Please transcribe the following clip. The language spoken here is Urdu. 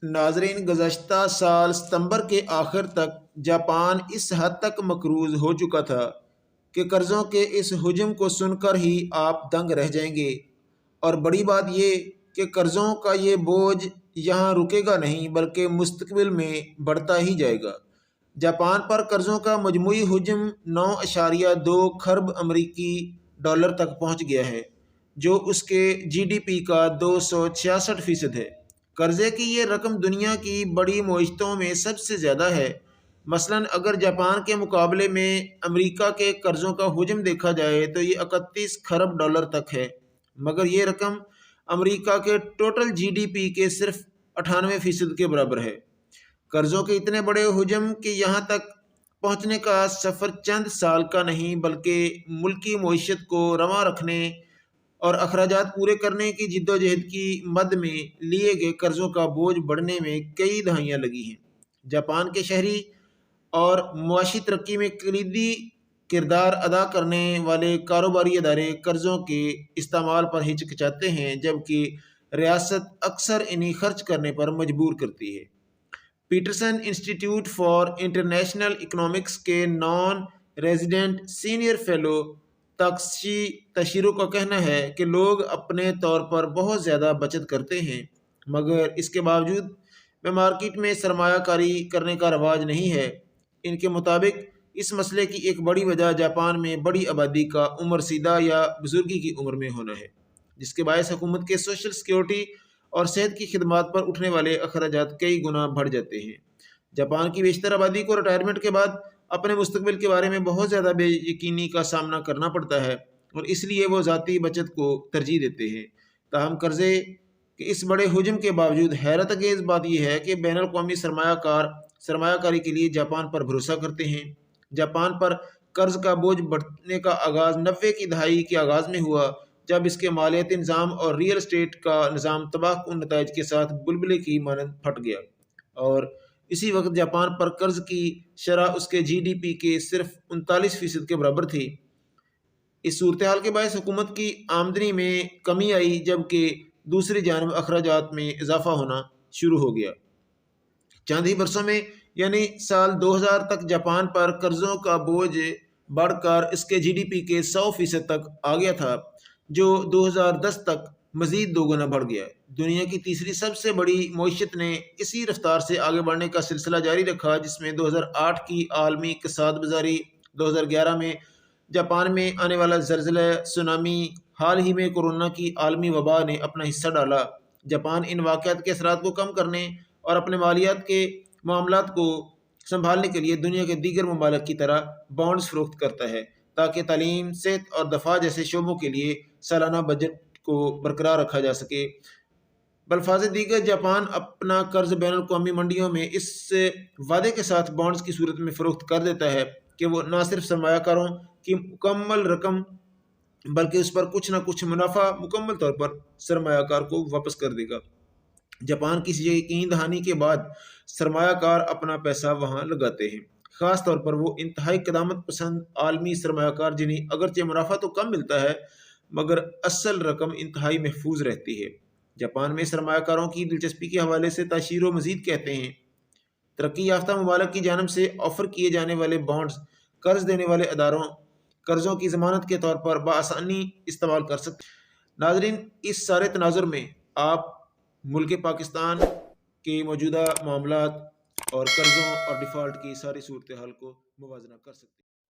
ناظرین، گزشتہ سال ستمبر کے آخر تک جاپان اس حد تک مقروض ہو چکا تھا کہ قرضوں کے اس ہجوم کو سن کر ہی آپ دنگ رہ جائیں گے۔ اور بڑی بات یہ کہ قرضوں کا یہ بوجھ یہاں رکے گا نہیں بلکہ مستقبل میں بڑھتا ہی جائے گا۔ جاپان پر قرضوں کا مجموعی حجم 9.2 کھرب امریکی ڈالر تک پہنچ گیا ہے، جو اس کے جی ڈی پی کا 266% ہے۔ قرضے کی یہ رقم دنیا کی بڑی معیشتوں میں سب سے زیادہ ہے۔ مثلاً اگر جاپان کے مقابلے میں امریکہ کے قرضوں کا حجم دیکھا جائے تو یہ 31 کھرب ڈالر تک ہے، مگر یہ رقم امریکہ کے ٹوٹل جی ڈی پی کے صرف 98% کے برابر ہے۔ قرضوں کے اتنے بڑے حجم کے یہاں تک پہنچنے کا سفر چند سال کا نہیں بلکہ ملکی معیشت کو رواں رکھنے اور اخراجات پورے کرنے کی جدوجہد کی مد میں لیے گئے قرضوں کا بوجھ بڑھنے میں کئی دہائیاں لگی ہیں۔ جاپان کے شہری اور معاشی ترقی میں کلیدی کردار ادا کرنے والے کاروباری ادارے قرضوں کے استعمال پر ہچکچاتے ہیں، جبکہ ریاست اکثر انہیں خرچ کرنے پر مجبور کرتی ہے۔ پیٹرسن انسٹی ٹیوٹ فار انٹرنیشنل اکنامکس کے نان ریزیڈنٹ سینئر فیلو تاکشی تشیرو کا کہنا ہے کہ لوگ اپنے طور پر بہت زیادہ بچت کرتے ہیں، مگر اس کے باوجود میں مارکیٹ میں سرمایہ کاری کرنے کا رواج نہیں ہے۔ ان کے مطابق اس مسئلے کی ایک بڑی وجہ جاپان میں بڑی آبادی کا عمر سیدھا یا بزرگی کی عمر میں ہونا ہے، جس کے باعث حکومت کے سوشل سیکیورٹی اور صحت کی خدمات پر اٹھنے والے اخراجات کئی گنا بڑھ جاتے ہیں۔ جاپان کی بیشتر آبادی کو ریٹائرمنٹ کے بعد اپنے مستقبل کے بارے میں بہت زیادہ بے یقینی کا سامنا کرنا پڑتا ہے، اور اس لیے وہ ذاتی بچت کو ترجیح دیتے ہیں۔ تاہم قرضے کے اس بڑے حجم کے باوجود حیرت انگیز بات یہ ہے کہ بین الاقوامی سرمایہ کاری کے لیے جاپان پر بھروسہ کرتے ہیں۔ جاپان پر قرض کا بوجھ بڑھنے کا آغاز 90 کی دہائی کے آغاز میں ہوا، جب اس کے مالیاتی نظام اور ریئل اسٹیٹ کا نظام تباہ کن نتائج کے ساتھ بلبلے کی مانند پھٹ گیا، اور اسی وقت جاپان پر قرض کی شرح اس کے جی ڈی پی کے صرف 39% کے برابر تھی۔ اس صورتحال کے باعث حکومت کی آمدنی میں کمی آئی، جبکہ دوسری جانب اخراجات میں اضافہ ہونا شروع ہو گیا۔ چند ہی برسوں میں یعنی سال 2000 تک جاپان پر قرضوں کا بوجھ بڑھ کر اس کے جی ڈی پی کے 100% تک آ گیا تھا، جو 2010 تک مزید 2 گنا بڑھ گیا۔ دنیا کی تیسری سب سے بڑی معیشت نے اسی رفتار سے آگے بڑھنے کا سلسلہ جاری رکھا، جس میں 2008 کی عالمی اقتصاد بازاری، 2011 میں جاپان میں آنے والا زلزلہ، سونامی، حال ہی میں کورونا کی عالمی وبا نے اپنا حصہ ڈالا۔ جاپان ان واقعات کے اثرات کو کم کرنے اور اپنے مالیات کے معاملات کو سنبھالنے کے لیے دنیا کے دیگر ممالک کی طرح بانڈز فروخت کرتا ہے، تاکہ تعلیم، صحت اور دفاع جیسے شعبوں کے لیے سالانہ بجٹ کو برقرار رکھا جا سکے۔ بلفاظ دیگر، جاپان اپنا قرض بین الاقوامی منڈیوں میں اس وعدے کے ساتھ بانڈز کی صورت میں فروخت کر دیتا ہے کہ وہ نہ صرف سرمایہ کاروں کی مکمل رقم بلکہ اس پر کچھ نہ کچھ منافع مکمل طور پر سرمایہ کار کو واپس کر دے گا۔ جاپان کی یقین دہانی کے بعد سرمایہ کار اپنا پیسہ وہاں لگاتے ہیں، خاص طور پر وہ انتہائی قدامت پسند عالمی سرمایہ کار جنہیں اگرچہ منافع تو کم ملتا ہے مگر اصل رقم انتہائی محفوظ رہتی ہے۔ جاپان میں سرمایہ کاروں کی دلچسپی کے حوالے سے تاشیرو مزید کہتے ہیں، ترقی یافتہ ممالک کی جانب سے آفر کیے جانے والے بانڈز قرض دینے والے اداروں قرضوں کی ضمانت کے طور پر بآسانی استعمال کر سکتے ہیں۔ ناظرین، اس سارے تناظر میں آپ ملک پاکستان کے موجودہ معاملات اور قرضوں اور ڈیفالٹ کی ساری صورتحال کو موازنہ کر سکتے ہیں۔